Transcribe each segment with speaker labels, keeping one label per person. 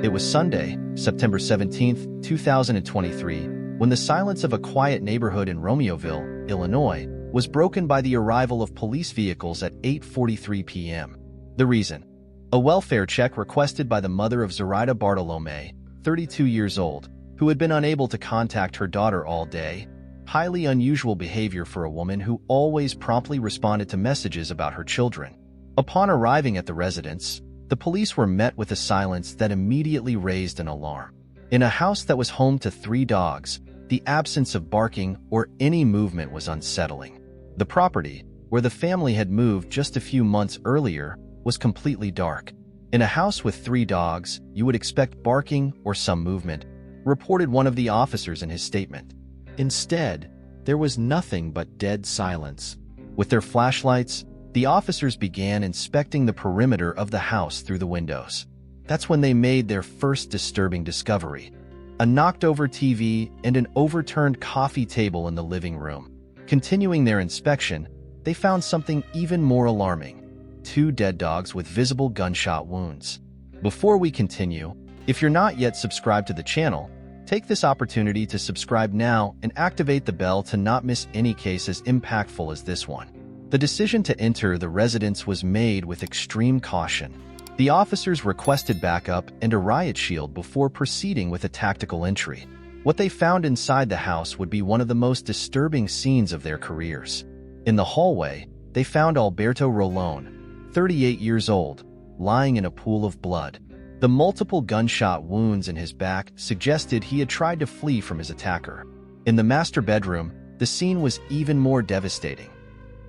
Speaker 1: It was Sunday, September 17, 2023, when the silence of a quiet neighborhood in Romeoville, Illinois, was broken by the arrival of police vehicles at 8:43 p.m. The reason? A welfare check requested by the mother of Zoraida Bartolome, 32 years old, who had been unable to contact her daughter all day. Highly unusual behavior for a woman who always promptly responded to messages about her children. Upon arriving at the residence, the police were met with a silence that immediately raised an alarm. In a house that was home to 3 dogs, the absence of barking or any movement was unsettling. The property, where the family had moved just a few months earlier, was completely dark. In a house with 3 dogs, you would expect barking or some movement, reported one of the officers in his statement. Instead, there was nothing but dead silence. With their flashlights, the officers began inspecting the perimeter of the house through the windows. That's when they made their first disturbing discovery: a knocked-over TV and an overturned coffee table in the living room. Continuing their inspection, they found something even more alarming: 2 dead dogs with visible gunshot wounds. Before we continue, if you're not yet subscribed to the channel, take this opportunity to subscribe now and activate the bell to not miss any case as impactful as this one. The decision to enter the residence was made with extreme caution. The officers requested backup and a riot shield before proceeding with a tactical entry. What they found inside the house would be one of the most disturbing scenes of their careers. In the hallway, they found Alberto Rolón, 38 years old, lying in a pool of blood. The multiple gunshot wounds in his back suggested he had tried to flee from his attacker. In the master bedroom, the scene was even more devastating.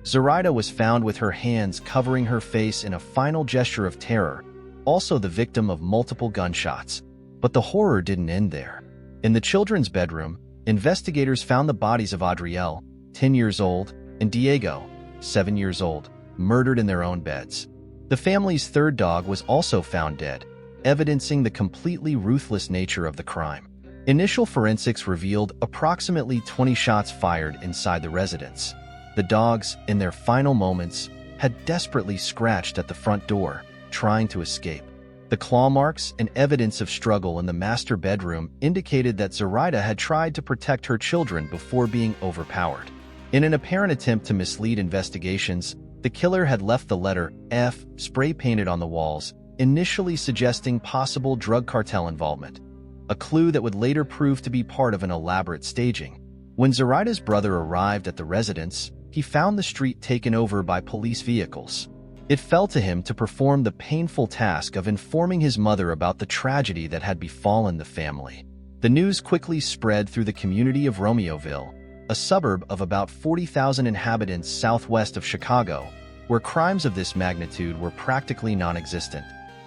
Speaker 1: Zoraida was found with her hands covering her face in a final gesture of terror, also the victim of multiple gunshots. But the horror didn't end there. In the children's bedroom, investigators found the bodies of Adriel, 10 years old, and Diego, 7 years old, murdered in their own beds. The family's 3rd dog was also found dead, evidencing the completely ruthless nature of the crime. Initial forensics revealed approximately 20 shots fired inside the residence. The dogs, in their final moments, had desperately scratched at the front door, trying to escape. The claw marks and evidence of struggle in the master bedroom indicated that Zoraida had tried to protect her children before being overpowered. In an apparent attempt to mislead investigations, the killer had left the letter F spray-painted on the walls, initially suggesting possible drug cartel involvement, a clue that would later prove to be part of an elaborate staging. When Zoraida's brother arrived at the residence, he found the street taken over by police vehicles. It fell to him to perform the painful task of informing his mother about the tragedy that had befallen the family. The news quickly spread through the community of Romeoville, a suburb of about 40,000 inhabitants southwest of Chicago, where crimes of this magnitude were practically non-existent.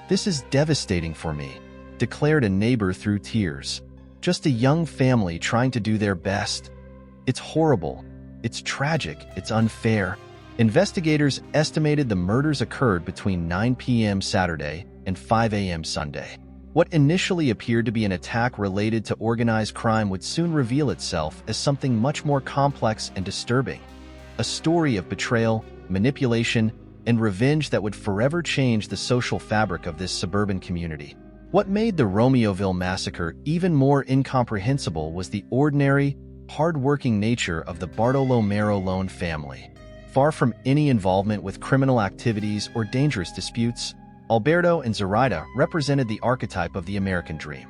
Speaker 1: "This is devastating for me," declared a neighbor through tears. "Just a young family trying to do their best. It's horrible. It's tragic. It's unfair." Investigators estimated the murders occurred between 9 p.m. Saturday and 5 a.m. Sunday. What initially appeared to be an attack related to organized crime would soon reveal itself as something much more complex and disturbing. A story of betrayal, manipulation, and revenge that would forever change the social fabric of this suburban community. What made the Romeoville massacre even more incomprehensible was the ordinary, hard-working nature of the Bartolomeo family. Far from any involvement with criminal activities or dangerous disputes, Alberto and Zoraida represented the archetype of the American dream,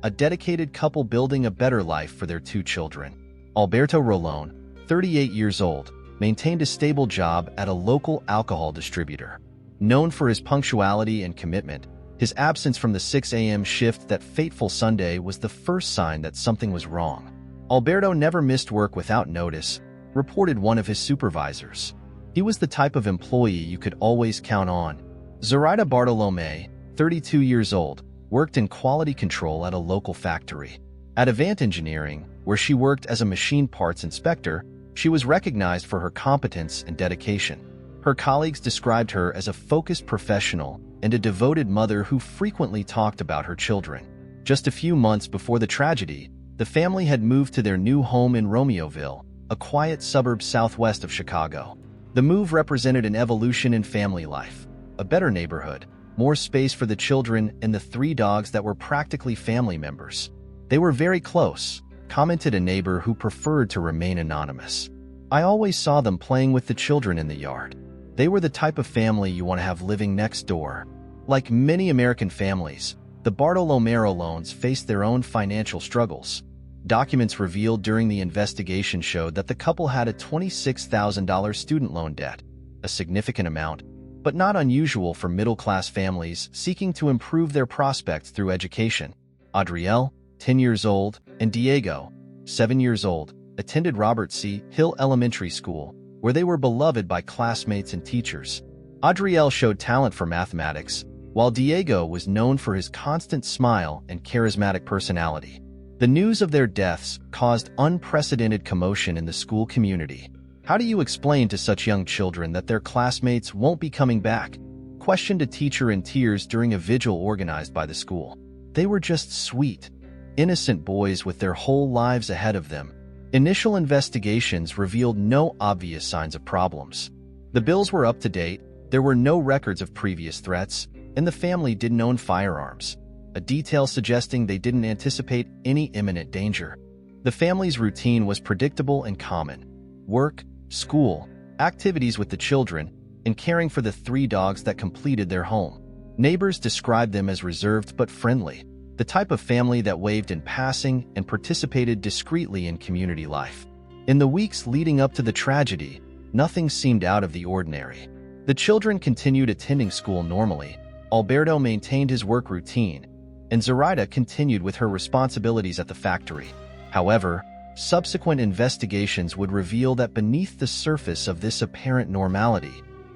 Speaker 1: a dedicated couple building a better life for their 2 children. Alberto Rolón, 38 years old, maintained a stable job at a local alcohol distributor. Known for his punctuality and commitment, his absence from the 6 a.m. shift that fateful Sunday was the first sign that something was wrong. Alberto never missed work without notice, reported one of his supervisors. He was the type of employee you could always count on. Zoraida Bartolome, 32 years old, worked in quality control at a local factory. At Avant Engineering, where she worked as a machine parts inspector, she was recognized for her competence and dedication. Her colleagues described her as a focused professional and a devoted mother who frequently talked about her children. Just a few months before the tragedy, the family had moved to their new home in Romeoville, a quiet suburb southwest of Chicago. The move represented an evolution in family life, a better neighborhood, more space for the children and the 3 dogs that were practically family members. They were very close, commented a neighbor who preferred to remain anonymous. I always saw them playing with the children in the yard. They were the type of family you want to have living next door. Like many American families, the Bartolomero's faced their own financial struggles. Documents revealed during the investigation showed that the couple had a $26,000 student loan debt, a significant amount, but not unusual for middle-class families seeking to improve their prospects through education. Adrielle, 10 years old, and Diego, 7 years old, attended Robert C. Hill Elementary School, where they were beloved by classmates and teachers. Adrielle showed talent for mathematics, while Diego was known for his constant smile and charismatic personality. The news of their deaths caused unprecedented commotion in the school community. How do you explain to such young children that their classmates won't be coming back? Questioned a teacher in tears during a vigil organized by the school. They were just sweet, innocent boys with their whole lives ahead of them. Initial investigations revealed no obvious signs of problems. The bills were up to date, there were no records of previous threats, and the family didn't own firearms, a detail suggesting they didn't anticipate any imminent danger. The family's routine was predictable and common: work, school, activities with the children, and caring for the 3 dogs that completed their home. Neighbors described them as reserved but friendly, the type of family that waved in passing and participated discreetly in community life. In the weeks leading up to the tragedy, nothing seemed out of the ordinary. The children continued attending school normally, Alberto maintained his work routine, and Zoraida continued with her responsibilities at the factory. However, subsequent investigations would reveal that beneath the surface of this apparent normality,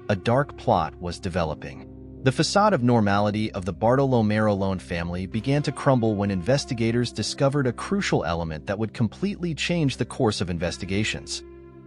Speaker 1: a dark plot was developing. The facade of normality of the Bartolomeo family began to crumble when investigators discovered a crucial element that would completely change the course of investigations.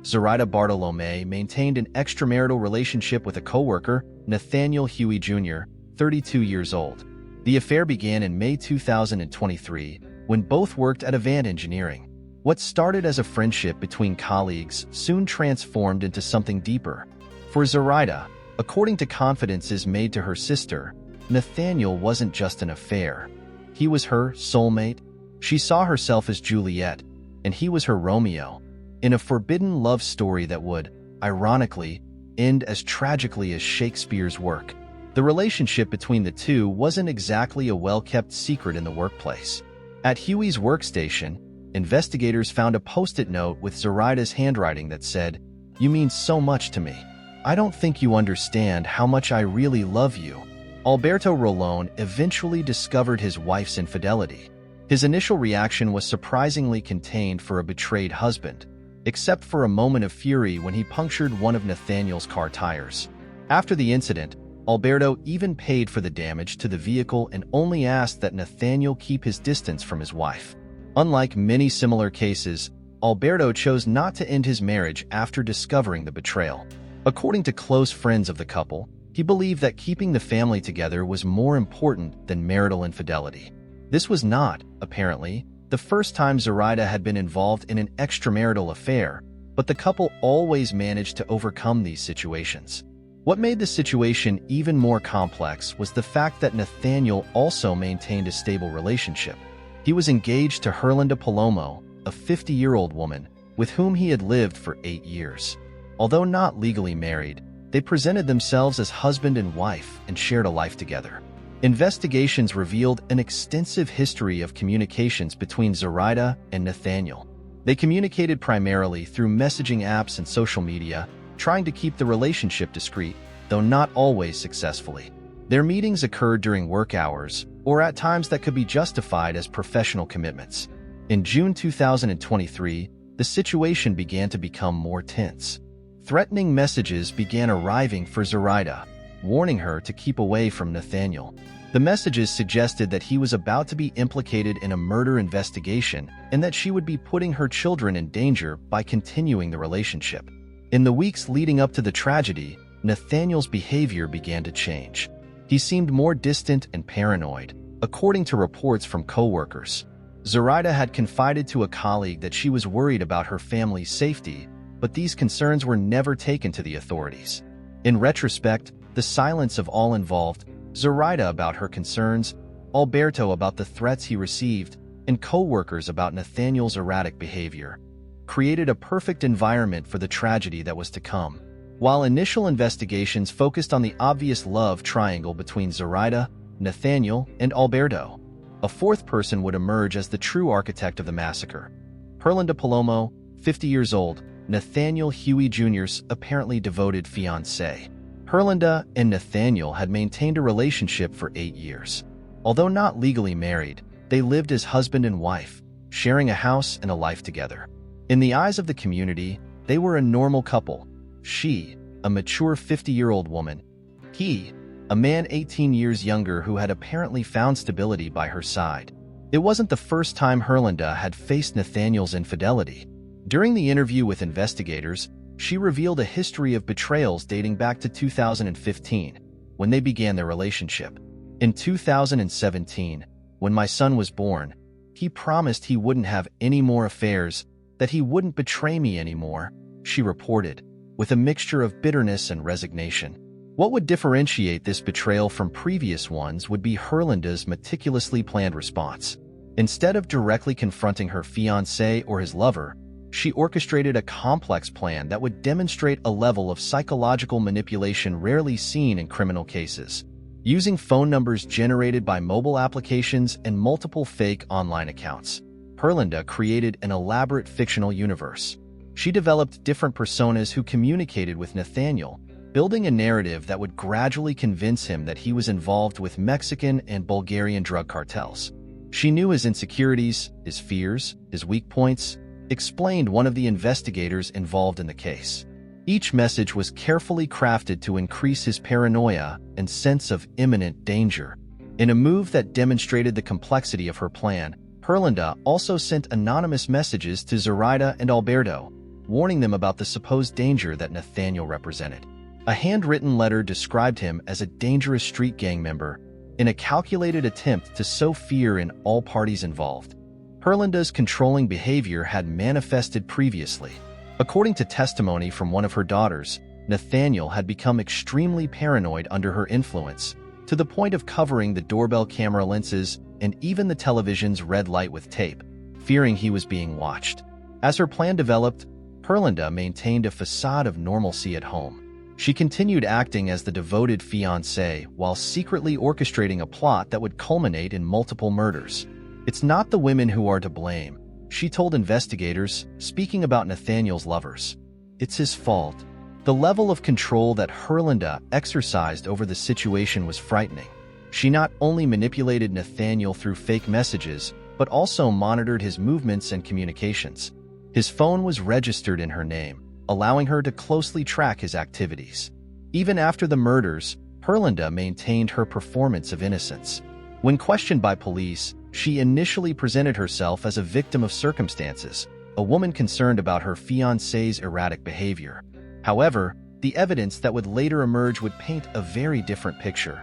Speaker 1: Zoraida Bartolome maintained an extramarital relationship with a co-worker, Nathaniel Huey Jr., 32 years old. The affair began in May 2023, when both worked at Avant Engineering. What started as a friendship between colleagues soon transformed into something deeper. For Zoraida, according to confidences made to her sister, Nathaniel wasn't just an affair. He was her soulmate. She saw herself as Juliet, and he was her Romeo, in a forbidden love story that would, ironically, end as tragically as Shakespeare's work. The relationship between the two wasn't exactly a well-kept secret in the workplace. At Huey's workstation, investigators found a post-it note with Zoraida's handwriting that said, "You mean so much to me. I don't think you understand how much I really love you." Alberto Rolón eventually discovered his wife's infidelity. His initial reaction was surprisingly contained for a betrayed husband, except for a moment of fury when he punctured one of Nathaniel's car tires. After the incident, Alberto even paid for the damage to the vehicle and only asked that Nathaniel keep his distance from his wife. Unlike many similar cases, Alberto chose not to end his marriage after discovering the betrayal. According to close friends of the couple, he believed that keeping the family together was more important than marital infidelity. This was not, apparently, the first time Zoraida had been involved in an extramarital affair, but the couple always managed to overcome these situations. What made the situation even more complex was the fact that Nathaniel also maintained a stable relationship. He was engaged to Herlinda Palomo, a 50-year-old woman, with whom he had lived for 8 years. Although not legally married, they presented themselves as husband and wife and shared a life together. Investigations revealed an extensive history of communications between Zoraida and Nathaniel. They communicated primarily through messaging apps and social media, trying to keep the relationship discreet, though not always successfully. Their meetings occurred during work hours, or at times that could be justified as professional commitments. In June 2023, the situation began to become more tense. Threatening messages began arriving for Zoraida, warning her to keep away from Nathaniel. The messages suggested that he was about to be implicated in a murder investigation and that she would be putting her children in danger by continuing the relationship. In the weeks leading up to the tragedy, Nathaniel's behavior began to change. He seemed more distant and paranoid, according to reports from co-workers. Zoraida had confided to a colleague that she was worried about her family's safety, but these concerns were never taken to the authorities. In retrospect, the silence of all involved Zoraida about her concerns, Alberto about the threats he received, and co-workers about Nathaniel's erratic behavior, created a perfect environment for the tragedy that was to come. While initial investigations focused on the obvious love triangle between Zoraida, Nathaniel, and Alberto, a fourth person would emerge as the true architect of the massacre. Herlinda Palomo, 50 years old, Nathaniel Huey Jr.'s apparently devoted fiancé. Herlinda and Nathaniel had maintained a relationship for 8 years. Although not legally married, they lived as husband and wife, sharing a house and a life together. In the eyes of the community, they were a normal couple. She, a mature 50-year-old woman. He, a man 18 years younger who had apparently found stability by her side. It wasn't the first time Herlinda had faced Nathaniel's infidelity. During the interview with investigators, she revealed a history of betrayals dating back to 2015, when they began their relationship. In 2017, when my son was born, he promised he wouldn't have any more affairs, that he wouldn't betray me anymore, she reported, with a mixture of bitterness and resignation. What would differentiate this betrayal from previous ones would be Herlinda's meticulously planned response. Instead of directly confronting her fiancé or his lover, she orchestrated a complex plan that would demonstrate a level of psychological manipulation rarely seen in criminal cases. Using phone numbers generated by mobile applications and multiple fake online accounts, Herlinda created an elaborate fictional universe. She developed different personas who communicated with Nathaniel, building a narrative that would gradually convince him that he was involved with Mexican and Bulgarian drug cartels. She knew his insecurities, his fears, his weak points, explained one of the investigators involved in the case. Each message was carefully crafted to increase his paranoia and sense of imminent danger. In a move that demonstrated the complexity of her plan, Herlinda also sent anonymous messages to Zoraida and Alberto, warning them about the supposed danger that Nathaniel represented. A handwritten letter described him as a dangerous street gang member, in a calculated attempt to sow fear in all parties involved. Herlinda's controlling behavior had manifested previously. According to testimony from one of her daughters, Nathaniel had become extremely paranoid under her influence, to the point of covering the doorbell camera lenses and even the television's red light with tape, fearing he was being watched. As her plan developed, Herlinda maintained a facade of normalcy at home. She continued acting as the devoted fiancé while secretly orchestrating a plot that would culminate in multiple murders. "It's not the women who are to blame," she told investigators, speaking about Nathaniel's lovers. "It's his fault." The level of control that Herlinda exercised over the situation was frightening. She not only manipulated Nathaniel through fake messages, but also monitored his movements and communications. His phone was registered in her name, allowing her to closely track his activities. Even after the murders, Herlinda maintained her performance of innocence. When questioned by police, she initially presented herself as a victim of circumstances, a woman concerned about her fiancé's erratic behavior. However, the evidence that would later emerge would paint a very different picture,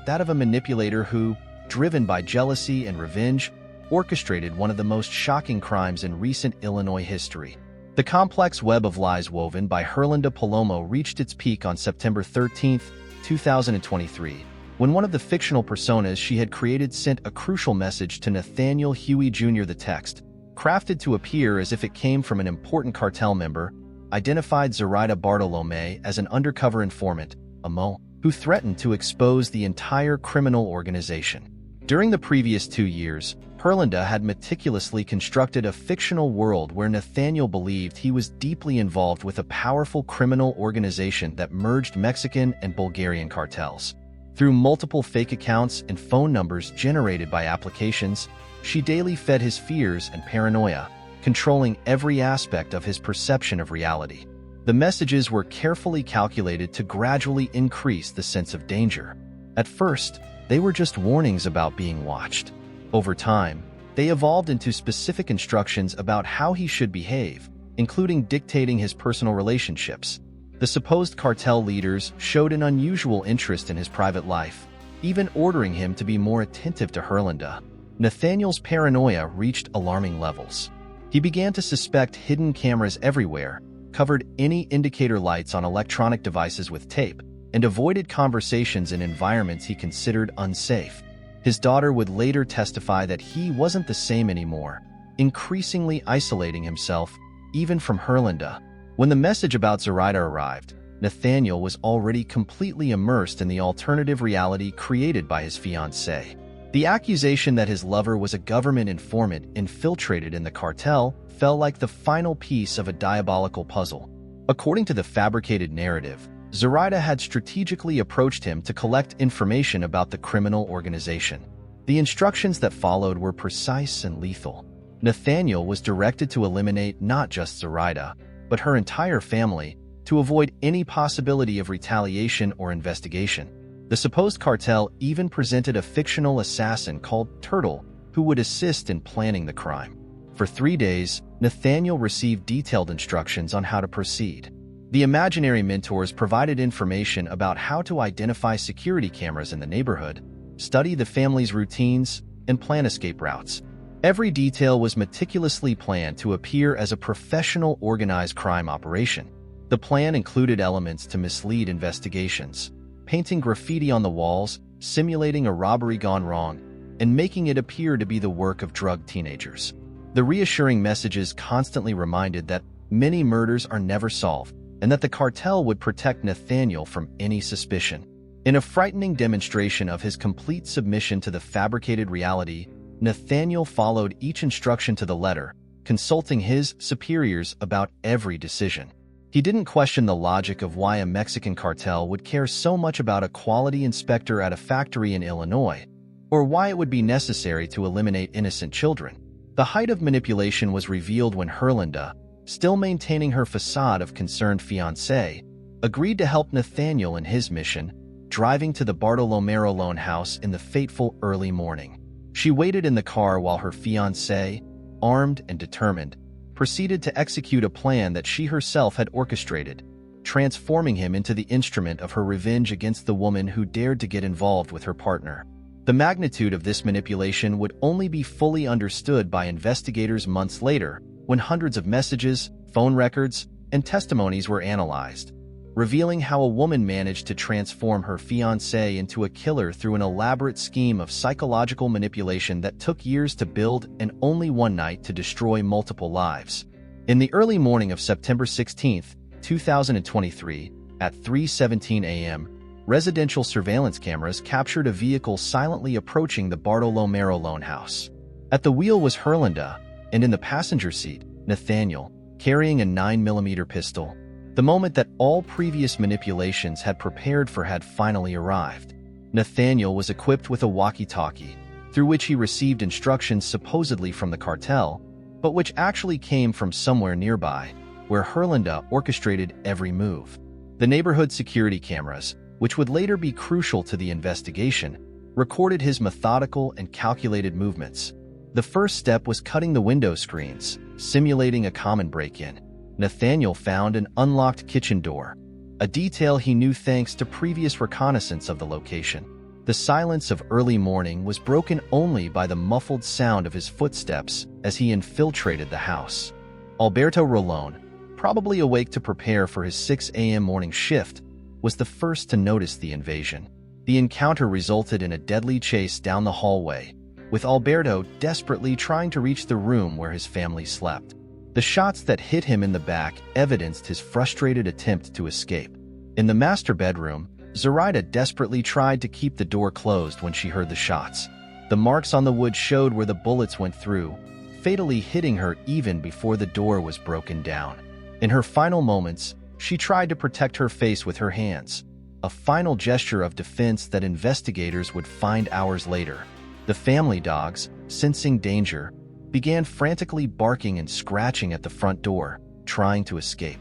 Speaker 1: that of a manipulator who, driven by jealousy and revenge, orchestrated one of the most shocking crimes in recent Illinois history. The complex web of lies woven by Herlinda Palomo reached its peak on September 13, 2023, when one of the fictional personas she had created sent a crucial message to Nathaniel Huey Jr. The text, crafted to appear as if it came from an important cartel member, identified Zoraida Bartolome as an undercover informant, a Mo, who threatened to expose the entire criminal organization. During the previous 2 years, Herlinda had meticulously constructed a fictional world where Nathaniel believed he was deeply involved with a powerful criminal organization that merged Mexican and Bulgarian cartels. Through multiple fake accounts and phone numbers generated by applications, she daily fed his fears and paranoia, controlling every aspect of his perception of reality. The messages were carefully calculated to gradually increase the sense of danger. At first, they were just warnings about being watched. Over time, they evolved into specific instructions about how he should behave, including dictating his personal relationships. The supposed cartel leaders showed an unusual interest in his private life, even ordering him to be more attentive to Herlinda. Nathaniel's paranoia reached alarming levels. He began to suspect hidden cameras everywhere, covered any indicator lights on electronic devices with tape, and avoided conversations in environments he considered unsafe. His daughter would later testify that he wasn't the same anymore, increasingly isolating himself, even from Herlinda. When the message about Zoraida arrived, Nathaniel was already completely immersed in the alternative reality created by his fiancé. The accusation that his lover was a government informant infiltrated in the cartel fell like the final piece of a diabolical puzzle. According to the fabricated narrative, Zoraida had strategically approached him to collect information about the criminal organization. The instructions that followed were precise and lethal. Nathaniel was directed to eliminate not just Zoraida, but her entire family, to avoid any possibility of retaliation or investigation. The supposed cartel even presented a fictional assassin called Turtle, who would assist in planning the crime. For 3 days, Nathaniel received detailed instructions on how to proceed. The imaginary mentors provided information about how to identify security cameras in the neighborhood, study the family's routines, and plan escape routes. Every detail was meticulously planned to appear as a professional organized crime operation. The plan included elements to mislead investigations, painting graffiti on the walls, simulating a robbery gone wrong, and making it appear to be the work of drugged teenagers. The reassuring messages constantly reminded that many murders are never solved, and that the cartel would protect Nathaniel from any suspicion. In a frightening demonstration of his complete submission to the fabricated reality, Nathaniel followed each instruction to the letter, consulting his superiors about every decision. He didn't question the logic of why a Mexican cartel would care so much about a quality inspector at a factory in Illinois, or why it would be necessary to eliminate innocent children. The height of manipulation was revealed when Herlinda, still maintaining her facade of concerned fiancé, agreed to help Nathaniel in his mission, driving to the Bartolomeo loan house in the fateful early morning. She waited in the car while her fiancé, armed and determined, proceeded to execute a plan that she herself had orchestrated, transforming him into the instrument of her revenge against the woman who dared to get involved with her partner. The magnitude of this manipulation would only be fully understood by investigators months later, when hundreds of messages, phone records, and testimonies were analyzed, revealing how a woman managed to transform her fiancé into a killer through an elaborate scheme of psychological manipulation that took years to build and only one night to destroy multiple lives. In the early morning of September 16, 2023, at 3:17 a.m., residential surveillance cameras captured a vehicle silently approaching the Bartolomeo loan house. At the wheel was Herlinda, and in the passenger seat, Nathaniel, carrying a 9mm pistol. The moment that all previous manipulations had prepared for had finally arrived. Nathaniel was equipped with a walkie-talkie, through which he received instructions supposedly from the cartel, but which actually came from somewhere nearby, where Herlinda orchestrated every move. The neighborhood security cameras, which would later be crucial to the investigation, recorded his methodical and calculated movements. The first step was cutting the window screens, simulating a common break-in. Nathaniel found an unlocked kitchen door, a detail he knew thanks to previous reconnaissance of the location. The silence of early morning was broken only by the muffled sound of his footsteps as he infiltrated the house. Alberto Rolón, probably awake to prepare for his 6 a.m. morning shift, was the first to notice the invasion. The encounter resulted in a deadly chase down the hallway, with Alberto desperately trying to reach the room where his family slept. The shots that hit him in the back evidenced his frustrated attempt to escape. In the master bedroom, Zoraida desperately tried to keep the door closed when she heard the shots. The marks on the wood showed where the bullets went through, fatally hitting her even before the door was broken down. In her final moments, she tried to protect her face with her hands, a final gesture of defense that investigators would find hours later. The family dogs, sensing danger, began frantically barking and scratching at the front door, trying to escape.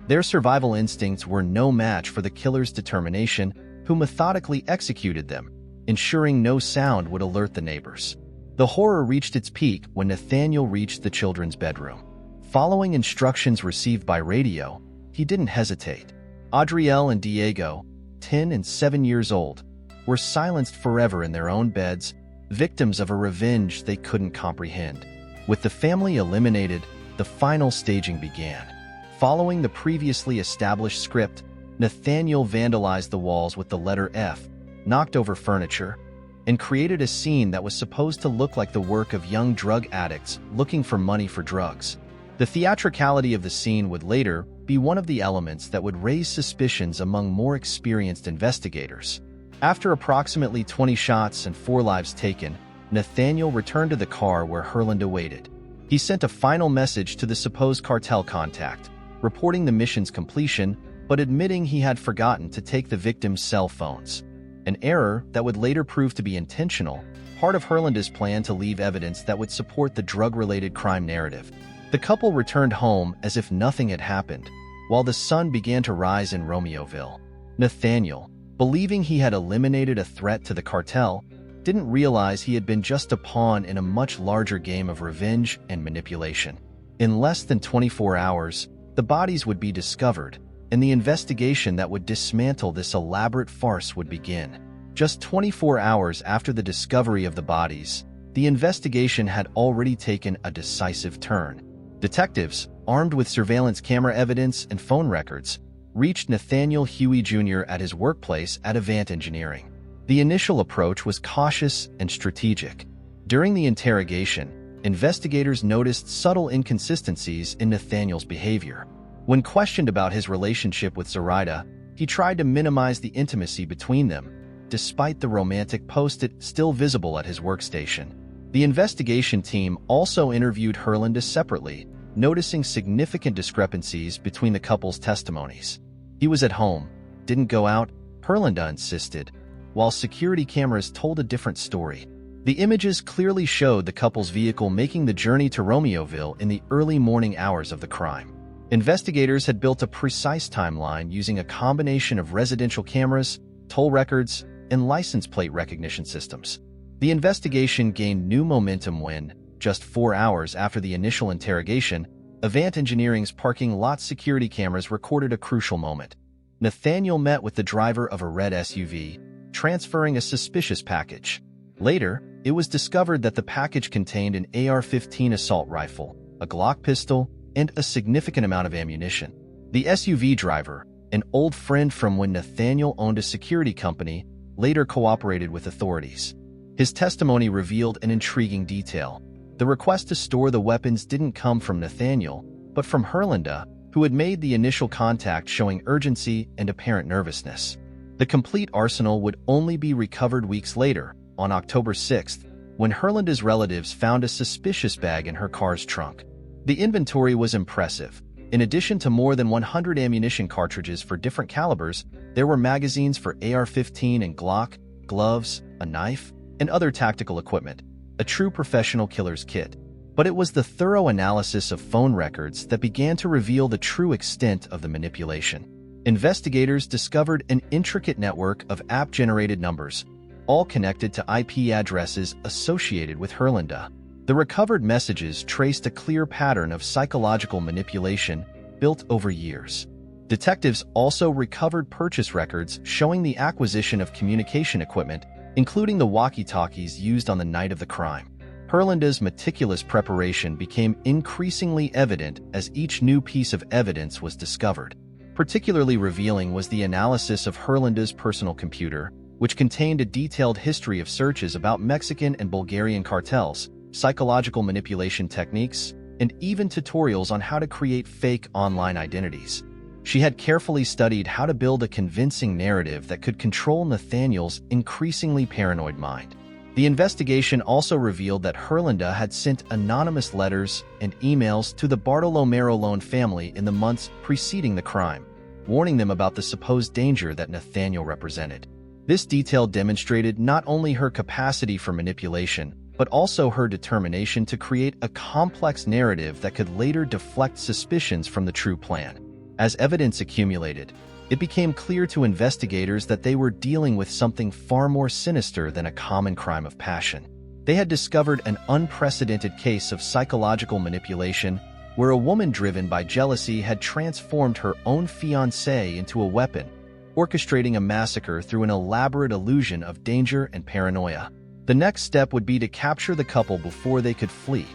Speaker 1: Their survival instincts were no match for the killer's determination, who methodically executed them, ensuring no sound would alert the neighbors. The horror reached its peak when Nathaniel reached the children's bedroom. Following instructions received by radio, he didn't hesitate. Adriel and Diego, 10 and 7 years old, were silenced forever in their own beds, victims of a revenge they couldn't comprehend. With the family eliminated, the final staging began. Following the previously established script, Nathaniel vandalized the walls with the letter F, knocked over furniture, and created a scene that was supposed to look like the work of young drug addicts looking for money for drugs. The theatricality of the scene would later be one of the elements that would raise suspicions among more experienced investigators. After approximately 20 shots and 4 lives taken, Nathaniel returned to the car where Herlinda waited. He sent a final message to the supposed cartel contact, reporting the mission's completion, but admitting he had forgotten to take the victim's cell phones. An error that would later prove to be intentional, part of Herlinda's plan to leave evidence that would support the drug-related crime narrative. The couple returned home as if nothing had happened, while the sun began to rise in Romeoville. Nathaniel, believing he had eliminated a threat to the cartel, didn't realize he had been just a pawn in a much larger game of revenge and manipulation. In less than 24 hours, the bodies would be discovered, and the investigation that would dismantle this elaborate farce would begin. Just 24 hours after the discovery of the bodies, the investigation had already taken a decisive turn. Detectives, armed with surveillance camera evidence and phone records, reached Nathaniel Huey Jr. at his workplace at Avant Engineering. The initial approach was cautious and strategic. During the interrogation, investigators noticed subtle inconsistencies in Nathaniel's behavior. When questioned about his relationship with Zoraida, he tried to minimize the intimacy between them, despite the romantic post-it still visible at his workstation. The investigation team also interviewed Herlinda separately, noticing significant discrepancies between the couple's testimonies. He was at home, didn't go out, Herlinda insisted, while security cameras told a different story. The images clearly showed the couple's vehicle making the journey to Romeoville in the early morning hours of the crime. Investigators had built a precise timeline using a combination of residential cameras, toll records, and license plate recognition systems. The investigation gained new momentum when, just 4 hours after the initial interrogation, Avant Engineering's parking lot security cameras recorded a crucial moment. Nathaniel met with the driver of a red SUV, transferring a suspicious package. Later, it was discovered that the package contained an AR-15 assault rifle, a Glock pistol, and a significant amount of ammunition. The SUV driver, an old friend from when Nathaniel owned a security company, later cooperated with authorities. His testimony revealed an intriguing detail. The request to store the weapons didn't come from Nathaniel, but from Herlinda, who had made the initial contact showing urgency and apparent nervousness. The complete arsenal would only be recovered weeks later, on October 6th, when Herlinda's relatives found a suspicious bag in her car's trunk. The inventory was impressive. In addition to more than 100 ammunition cartridges for different calibers, there were magazines for AR-15 and Glock, gloves, a knife, and other tactical equipment, a true professional killer's kit. But it was the thorough analysis of phone records that began to reveal the true extent of the manipulation. Investigators discovered an intricate network of app-generated numbers, all connected to IP addresses associated with Herlinda. The recovered messages traced a clear pattern of psychological manipulation built over years. Detectives also recovered purchase records showing the acquisition of communication equipment, including the walkie-talkies used on the night of the crime. Herlinda's meticulous preparation became increasingly evident as each new piece of evidence was discovered. Particularly revealing was the analysis of Herlinda's personal computer, which contained a detailed history of searches about Mexican and Bulgarian cartels, psychological manipulation techniques, and even tutorials on how to create fake online identities. She had carefully studied how to build a convincing narrative that could control Nathaniel's increasingly paranoid mind. The investigation also revealed that Herlinda had sent anonymous letters and emails to the Bartolomeo Loan family in the months preceding the crime, warning them about the supposed danger that Nathaniel represented. This detail demonstrated not only her capacity for manipulation, but also her determination to create a complex narrative that could later deflect suspicions from the true plan. As evidence accumulated, it became clear to investigators that they were dealing with something far more sinister than a common crime of passion. They had discovered an unprecedented case of psychological manipulation where a woman driven by jealousy had transformed her own fiancé into a weapon, orchestrating a massacre through an elaborate illusion of danger and paranoia. The next step would be to capture the couple before they could flee,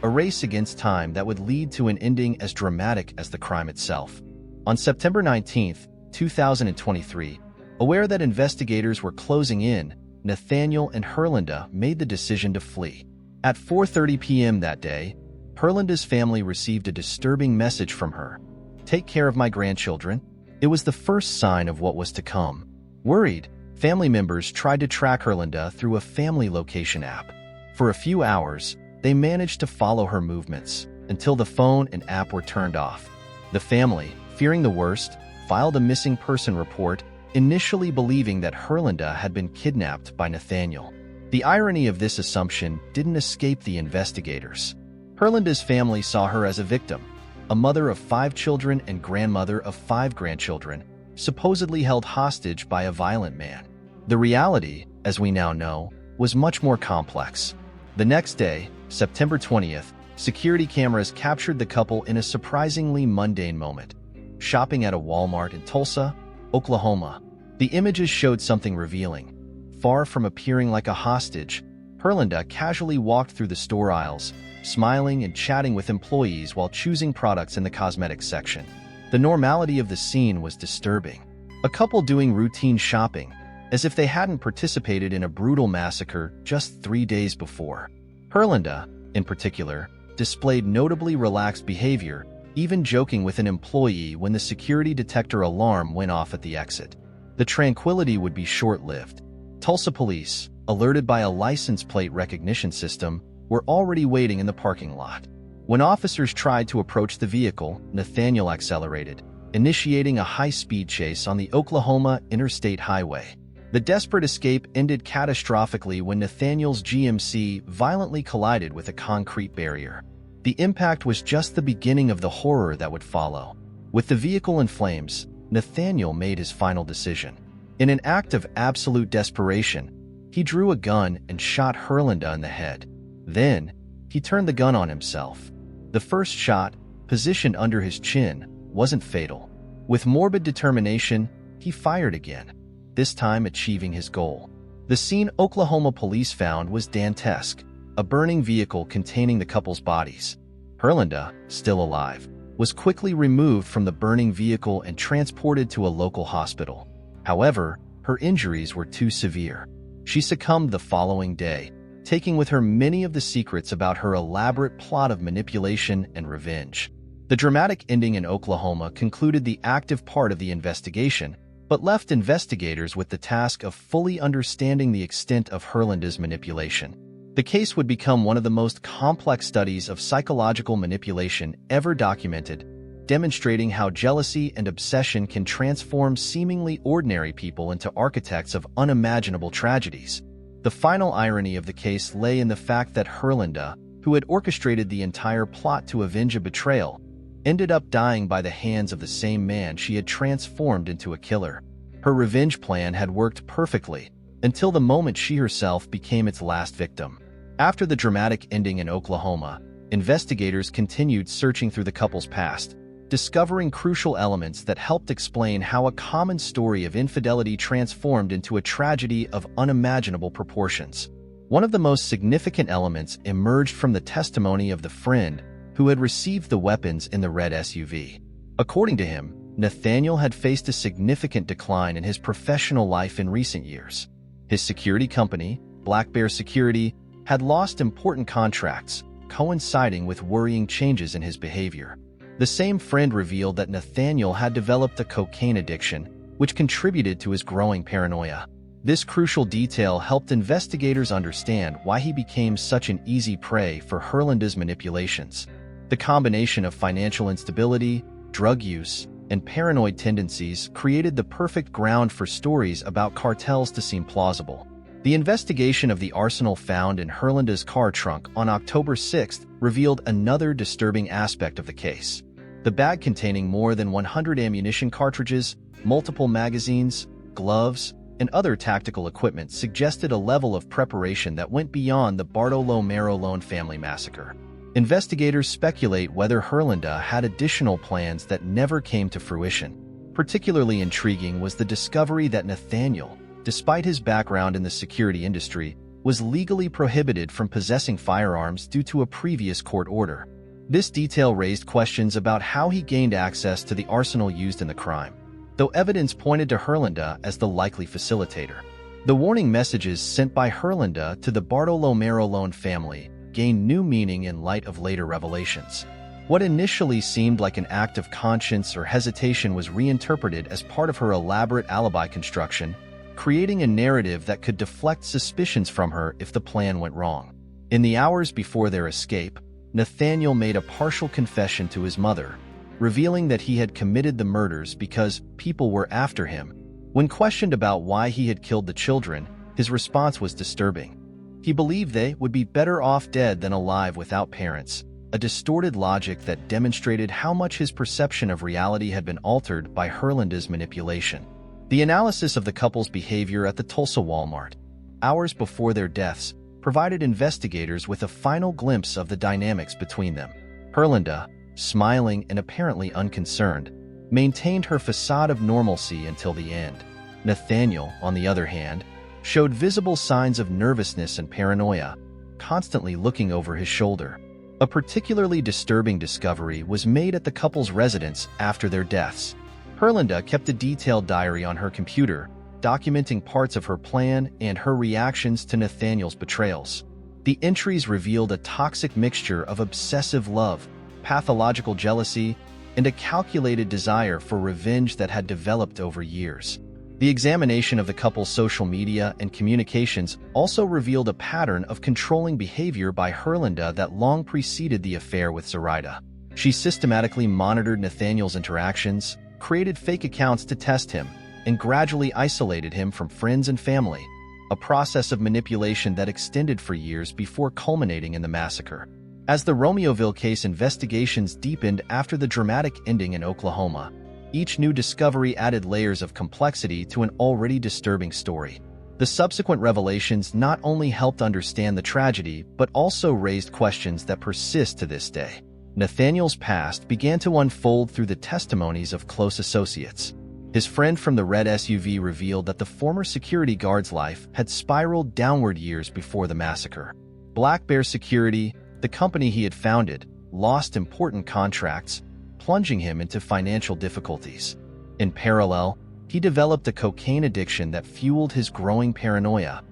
Speaker 1: a race against time that would lead to an ending as dramatic as the crime itself. On September 19, 2023. Aware that investigators were closing in, Nathaniel and Herlinda made the decision to flee. At 4:30 p.m. that day, Herlinda's family received a disturbing message from her. "Take care of my grandchildren." It was the first sign of what was to come. Worried, family members tried to track Herlinda through a family location app. For a few hours, they managed to follow her movements until the phone and app were turned off. The family, fearing the worst, filed a missing person report, initially believing that Herlinda had been kidnapped by Nathaniel. The irony of this assumption didn't escape the investigators. Herlinda's family saw her as a victim, a mother of 5 children and grandmother of 5 grandchildren, supposedly held hostage by a violent man. The reality, as we now know, was much more complex. The next day, September 20th, security cameras captured the couple in a surprisingly mundane moment. Shopping at a Walmart in Tulsa, Oklahoma. The images showed something revealing. Far from appearing like a hostage, Herlinda casually walked through the store aisles, smiling and chatting with employees while choosing products in the cosmetics section. The normality of the scene was disturbing. A couple doing routine shopping, as if they hadn't participated in a brutal massacre just 3 days before. Herlinda, in particular, displayed notably relaxed behavior, even joking with an employee when the security detector alarm went off at the exit. The tranquility would be short-lived. Tulsa police, alerted by a license plate recognition system, were already waiting in the parking lot. When officers tried to approach the vehicle, Nathaniel accelerated, initiating a high-speed chase on the Oklahoma Interstate Highway. The desperate escape ended catastrophically when Nathaniel's GMC violently collided with a concrete barrier. The impact was just the beginning of the horror that would follow. With the vehicle in flames, Nathaniel made his final decision. In an act of absolute desperation, he drew a gun and shot Herlinda in the head. Then, he turned the gun on himself. The first shot, positioned under his chin, wasn't fatal. With morbid determination, he fired again, this time achieving his goal. The scene Oklahoma police found was dantesque, a burning vehicle containing the couple's bodies. Herlinda, still alive, was quickly removed from the burning vehicle and transported to a local hospital. However, her injuries were too severe. She succumbed the following day, taking with her many of the secrets about her elaborate plot of manipulation and revenge. The dramatic ending in Oklahoma concluded the active part of the investigation, but left investigators with the task of fully understanding the extent of Herlinda's manipulation. The case would become one of the most complex studies of psychological manipulation ever documented, demonstrating how jealousy and obsession can transform seemingly ordinary people into architects of unimaginable tragedies. The final irony of the case lay in the fact that Herlinda, who had orchestrated the entire plot to avenge a betrayal, ended up dying by the hands of the same man she had transformed into a killer. Her revenge plan had worked perfectly, until the moment she herself became its last victim. After the dramatic ending in Oklahoma, investigators continued searching through the couple's past, discovering crucial elements that helped explain how a common story of infidelity transformed into a tragedy of unimaginable proportions. One of the most significant elements emerged from the testimony of the friend who had received the weapons in the red SUV. According to him, Nathaniel had faced a significant decline in his professional life in recent years. His security company, Black Bear Security, had lost important contracts, coinciding with worrying changes in his behavior. The same friend revealed that Nathaniel had developed a cocaine addiction, which contributed to his growing paranoia. This crucial detail helped investigators understand why he became such an easy prey for Herlinda's manipulations. The combination of financial instability, drug use, and paranoid tendencies created the perfect ground for stories about cartels to seem plausible. The investigation of the arsenal found in Herlinda's car trunk on October 6th revealed another disturbing aspect of the case. The bag containing more than 100 ammunition cartridges, multiple magazines, gloves, and other tactical equipment suggested a level of preparation that went beyond the Bartolomeo family massacre. Investigators speculate whether Herlinda had additional plans that never came to fruition. Particularly intriguing was the discovery that Nathaniel, despite his background in the security industry, was legally prohibited from possessing firearms due to a previous court order. This detail raised questions about how he gained access to the arsenal used in the crime. though evidence pointed to Herlinda as the likely facilitator. The warning messages sent by Herlinda to the Bartolomeo family gained new meaning in light of later revelations. What initially seemed like an act of conscience or hesitation was reinterpreted as part of her elaborate alibi construction, creating a narrative that could deflect suspicions from her if the plan went wrong. In the hours before their escape, Nathaniel made a partial confession to his mother, revealing that he had committed the murders because people were after him. When questioned about why he had killed the children, his response was disturbing. He believed they would be better off dead than alive without parents, a distorted logic that demonstrated how much his perception of reality had been altered by Herlinda's manipulation. The analysis of the couple's behavior at the Tulsa Walmart, hours before their deaths, provided investigators with a final glimpse of the dynamics between them. Herlinda, smiling and apparently unconcerned, maintained her facade of normalcy until the end. Nathaniel, on the other hand, showed visible signs of nervousness and paranoia, constantly looking over his shoulder. A particularly disturbing discovery was made at the couple's residence after their deaths. Herlinda kept a detailed diary on her computer, documenting parts of her plan and her reactions to Nathaniel's betrayals. The entries revealed a toxic mixture of obsessive love, pathological jealousy, and a calculated desire for revenge that had developed over years. The examination of the couple's social media and communications also revealed a pattern of controlling behavior by Herlinda that long preceded the affair with Zoraida. She systematically monitored Nathaniel's interactions, created fake accounts to test him, and gradually isolated him from friends and family, a process of manipulation that extended for years before culminating in the massacre. As the Romeoville case investigations deepened after the dramatic ending in Oklahoma, each new discovery added layers of complexity to an already disturbing story. The subsequent revelations not only helped understand the tragedy, but also raised questions that persist to this day. Nathaniel's past began to unfold through the testimonies of close associates. His friend from the red SUV revealed that the former security guard's life had spiraled downward years before the massacre. Black Bear Security, the company he had founded, lost important contracts, plunging him into financial difficulties. In parallel, he developed a cocaine addiction that fueled his growing paranoia,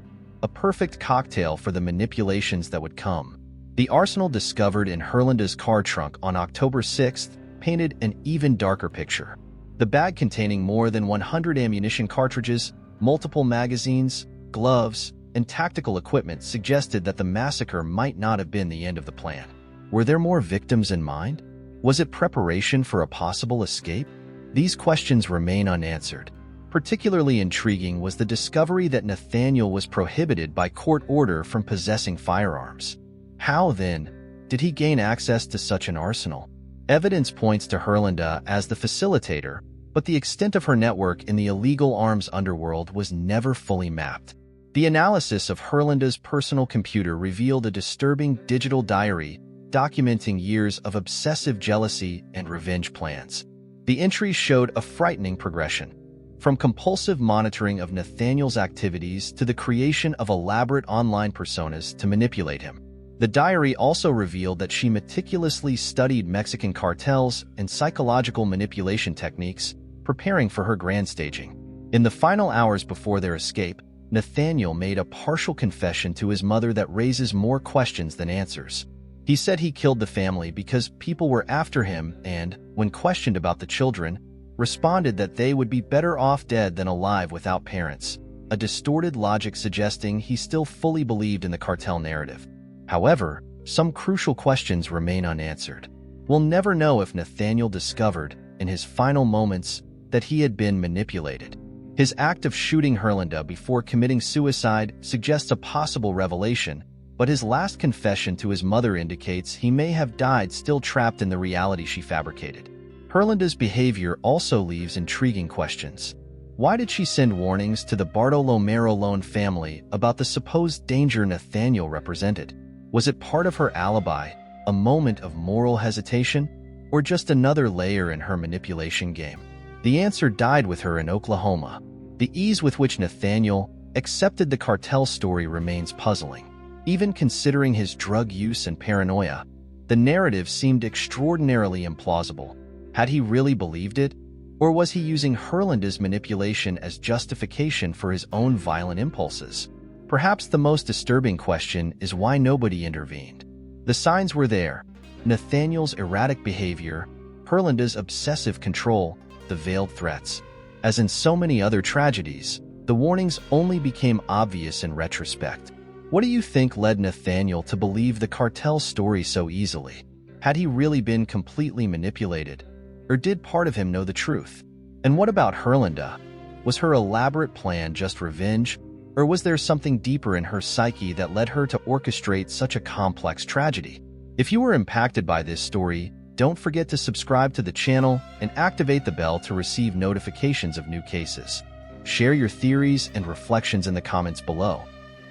Speaker 1: a perfect cocktail for the manipulations that would come. The arsenal discovered in Herlinda's car trunk on October 6th painted an even darker picture. The bag containing more than 100 ammunition cartridges, multiple magazines, gloves, and tactical equipment suggested that the massacre might not have been the end of the plan. Were there more victims in mind? Was it preparation for a possible escape? These questions remain unanswered. Particularly intriguing was the discovery that Nathaniel was prohibited by court order from possessing firearms. How, then, did he gain access to such an arsenal? Evidence points to Herlinda as the facilitator, but the extent of her network in the illegal arms underworld was never fully mapped. The analysis of Herlinda's personal computer revealed a disturbing digital diary documenting years of obsessive jealousy and revenge plans. The entries showed a frightening progression, from compulsive monitoring of Nathaniel's activities to the creation of elaborate online personas to manipulate him. The diary also revealed that she meticulously studied Mexican cartels and psychological manipulation techniques, preparing for her grand staging. In the final hours before their escape, Nathaniel made a partial confession to his mother that raises more questions than answers. He said he killed the family because people were after him and, when questioned about the children, responded that they would be better off dead than alive without parents, a distorted logic suggesting he still fully believed in the cartel narrative. However, some crucial questions remain unanswered. We'll never know if Nathaniel discovered, in his final moments, that he had been manipulated. His act of shooting Herlinda before committing suicide suggests a possible revelation, but his last confession to his mother indicates he may have died still trapped in the reality she fabricated. Herlinda's behavior also leaves intriguing questions. Why did she send warnings to the Bartolomeo family about the supposed danger Nathaniel represented? Was it part of her alibi, a moment of moral hesitation, or just another layer in her manipulation game? The answer died with her in Oklahoma. The ease with which Nathaniel accepted the cartel story remains puzzling. Even considering his drug use and paranoia, the narrative seemed extraordinarily implausible. Had he really believed it? Or was he using Herlinda's manipulation as justification for his own violent impulses? Perhaps the most disturbing question is why nobody intervened. The signs were there: Nathaniel's erratic behavior, Herlinda's obsessive control, the veiled threats. As in so many other tragedies, the warnings only became obvious in retrospect. What do you think led Nathaniel to believe the cartel's story so easily? Had he really been completely manipulated? Or did part of him know the truth? And what about Herlinda? Was her elaborate plan just revenge? Or was there something deeper in her psyche that led her to orchestrate such a complex tragedy? If you were impacted by this story, don't forget to subscribe to the channel and activate the bell to receive notifications of new cases. Share your theories and reflections in the comments below.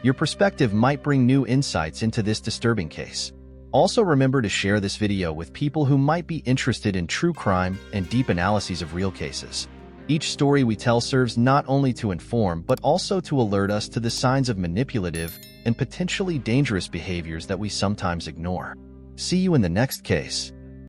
Speaker 1: Your perspective might bring new insights into this disturbing case. Also remember to share this video with people who might be interested in true crime and deep analyses of real cases. Each story we tell serves not only to inform but also to alert us to the signs of manipulative and potentially dangerous behaviors that we sometimes ignore. See you in the next case.